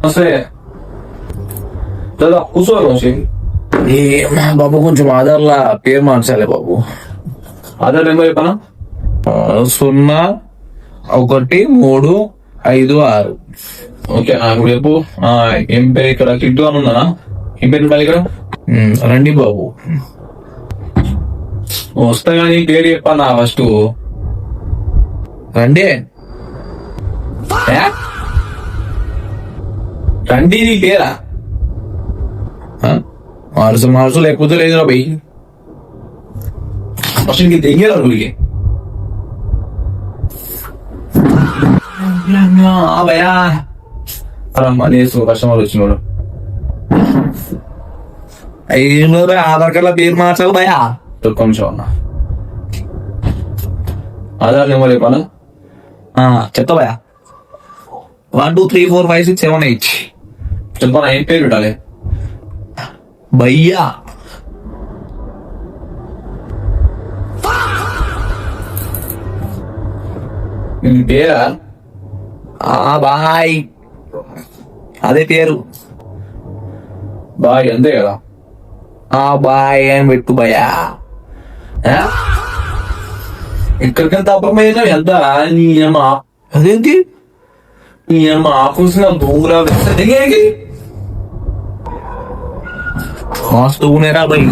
వస్తే దాదా కూర్చోవాలి వంశీ. బాబు కొంచెం ఆధార్లా పేరు మార్చాలి బాబు. ఆధార్ నెంబర్ చెప్పనా? 01356. ఓకే నాకు రేపు ఏం పేరు ఇక్కడ కిట్టు అని ఉందా? ఏం పేరు ఉండాలి ఇక్కడ? రండి బాబు. వస్తా కానీ పేరు చెప్పన్నా ఫస్ట్. రండి. రండి నీ పేరా? మార్చు లేకపోతే లేదురా బయ్. ఫస్ట్ నీకు తెంగేరా నువ్వుకి భయా అనేసు కస్టమర్ వచ్చినోడు. 500 ఆధార్ కార్డులో పేరు మార్చాలి భయా. ఒక్క నిమిషం అన్న. ఆధార్ నెంబర్ చెప్పాలా? చెప్తా భయా. 1 2 3 4 5 6 7 8. చెప్పనా ఏం పేరు పెట్టాలి? భయ్యా. నీ పేరా? బాయ్. అదే పేరు. బాయ్ అంతే కదా. బాయ్ అని పెట్టు భయా. ఎక్కడికంత అప్పమ్మ ఎంత నీ అమ్మ? అదేంటి నీ అమ్మ ఆఫీస్ దూరా మస్తు ఉన్నారా భయ్.